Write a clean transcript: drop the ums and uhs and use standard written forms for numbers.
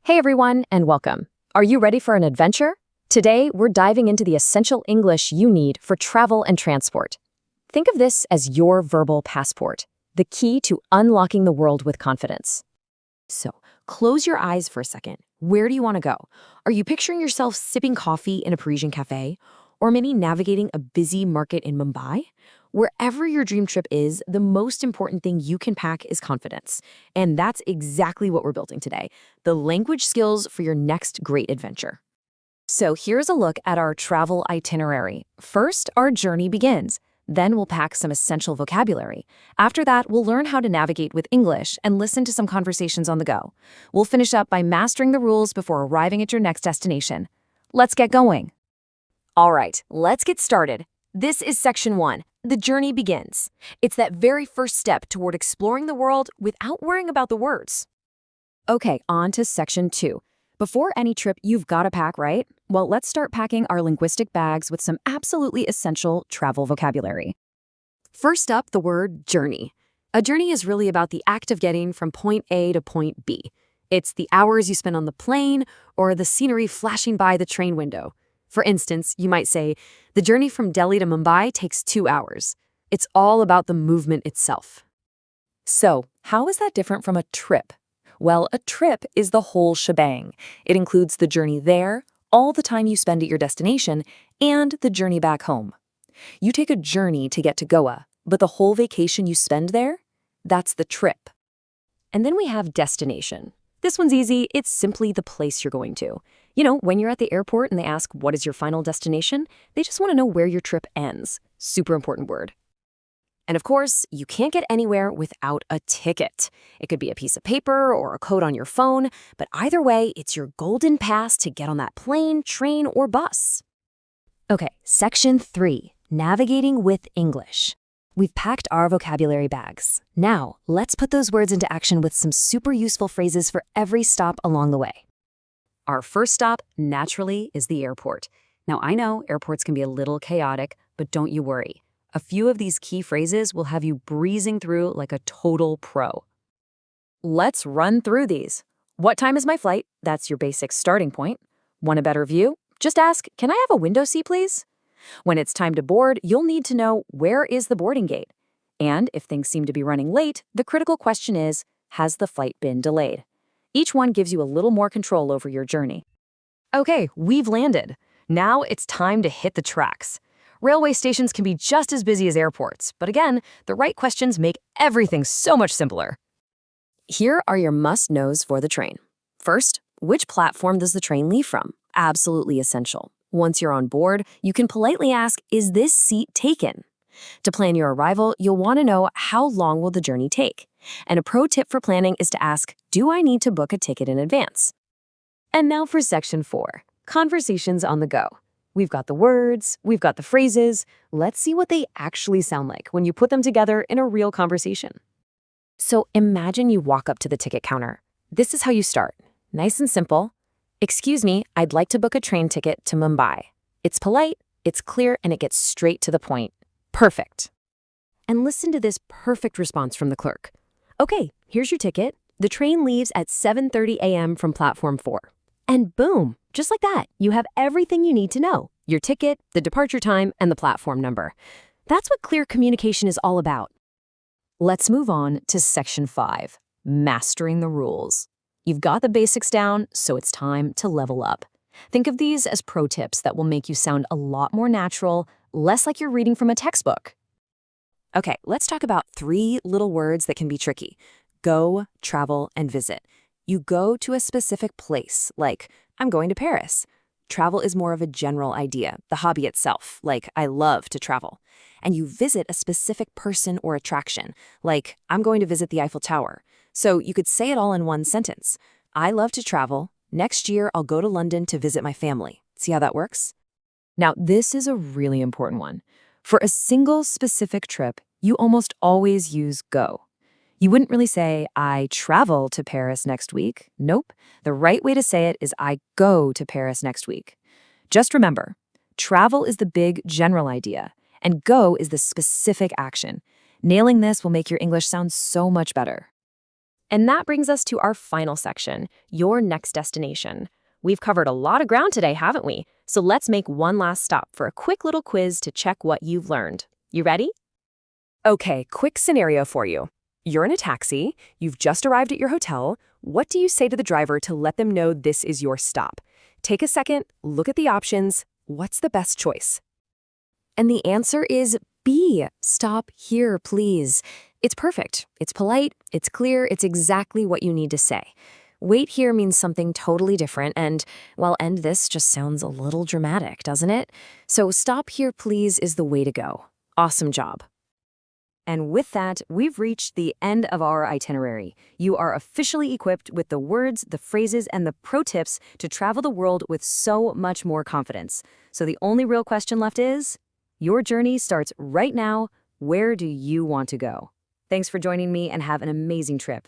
Hey everyone, and welcome. Are you ready for an adventure? Today, we're diving into the essential English you need for travel and transport. Think of this as your verbal passport, the key to unlocking the world with confidence. So, close your eyes for a second. Where do you want to go? Are you picturing yourself sipping coffee in a Parisian cafe? Or maybe navigating a busy market in Mumbai? Wherever your dream trip is, the most important thing you can pack is confidence. And that's exactly what we're building today, the language skills for your next great adventure. So here's a look at our travel itinerary. First, our journey begins. Then we'll pack some essential vocabulary. After that, we'll learn how to navigate with English and listen to some conversations on the go. We'll finish up by mastering the rules before arriving at your next destination. Let's get going. All right, let's get started. This is section 1. The journey begins. It's that very first step toward exploring the world without worrying about the words. Okay, on to section 2. Before any trip, you've got to pack, right? Well, let's start packing our linguistic bags with some absolutely essential travel vocabulary. First up, the word journey. A journey is really about the act of getting from point A to point B. It's the hours you spend on the plane or the scenery flashing by the train window. For instance, you might say, the journey from Delhi to Mumbai takes 2 hours. It's all about the movement itself. So, how is that different from a trip? Well, a trip is the whole shebang. It includes the journey there, all the time you spend at your destination, and the journey back home. You take a journey to get to Goa, but the whole vacation you spend there? That's the trip. And then we have destination. This one's easy. It's simply the place you're going to. You know, when you're at the airport and they ask, what is your final destination? They just want to know where your trip ends. Super important word. And of course, you can't get anywhere without a ticket. It could be a piece of paper or a code on your phone, but either way, it's your golden pass to get on that plane, train, or bus. Okay, section 3, navigating with English. We've packed our vocabulary bags. Now, let's put those words into action with some super useful phrases for every stop along the way. Our first stop, naturally, is the airport. Now, I know airports can be a little chaotic, but don't you worry. A few of these key phrases will have you breezing through like a total pro. Let's run through these. What time is my flight? That's your basic starting point. Want a better view? Just ask, can I have a window seat, please? When it's time to board, you'll need to know, where is the boarding gate? And if things seem to be running late, the critical question is, has the flight been delayed? Each one gives you a little more control over your journey. Okay, we've landed. Now it's time to hit the tracks. Railway stations can be just as busy as airports, but again, the right questions make everything so much simpler. Here are your must-knows for the train. First, which platform does the train leave from? Absolutely essential. Once you're on board, you can politely ask, is this seat taken? To plan your arrival, you'll want to know, how long will the journey take? And a pro tip for planning is to ask, do I need to book a ticket in advance? And now for section 4, conversations on the go. We've got the words, we've got the phrases. Let's see what they actually sound like when you put them together in a real conversation. So imagine you walk up to the ticket counter. This is how you start. Nice and simple. Excuse me, I'd like to book a train ticket to Mumbai. It's polite, it's clear, and it gets straight to the point. Perfect. And listen to this perfect response from the clerk. Okay, here's your ticket. The train leaves at 7:30 a.m. from platform 4. And boom, just like that, you have everything you need to know. Your ticket, the departure time, and the platform number. That's what clear communication is all about. Let's move on to section 5, mastering the rules. You've got the basics down, so it's time to level up. Think of these as pro tips that will make you sound a lot more natural, less like you're reading from a textbook. Okay, let's talk about 3 little words that can be tricky. Go, travel, and visit. You go to a specific place, like, I'm going to Paris. Travel is more of a general idea, the hobby itself, like, I love to travel. And you visit a specific person or attraction, like, I'm going to visit the Eiffel Tower. So you could say it all in one sentence. I love to travel. Next year, I'll go to London to visit my family. See how that works? Now, this is a really important one. For a single specific trip, you almost always use go. You wouldn't really say, I travel to Paris next week. Nope. The right way to say it is, I go to Paris next week. Just remember, travel is the big general idea, and go is the specific action. Nailing this will make your English sound so much better. And that brings us to our final section, your next destination. We've covered a lot of ground today, haven't we? So let's make one last stop for a quick little quiz to check what you've learned. You ready? Okay, quick scenario for you. You're in a taxi, you've just arrived at your hotel. What do you say to the driver to let them know this is your stop? Take a second, look at the options. What's the best choice? And the answer is B. Stop here, please. It's perfect. It's polite. It's clear. It's exactly what you need to say. Wait here means something totally different, and, well, end this just sounds a little dramatic, doesn't it? So stop here, please is the way to go. Awesome job. And with that, we've reached the end of our itinerary. You are officially equipped with the words, the phrases, and the pro tips to travel the world with so much more confidence. So the only real question left is, your journey starts right now. Where do you want to go? Thanks for joining me and have an amazing trip.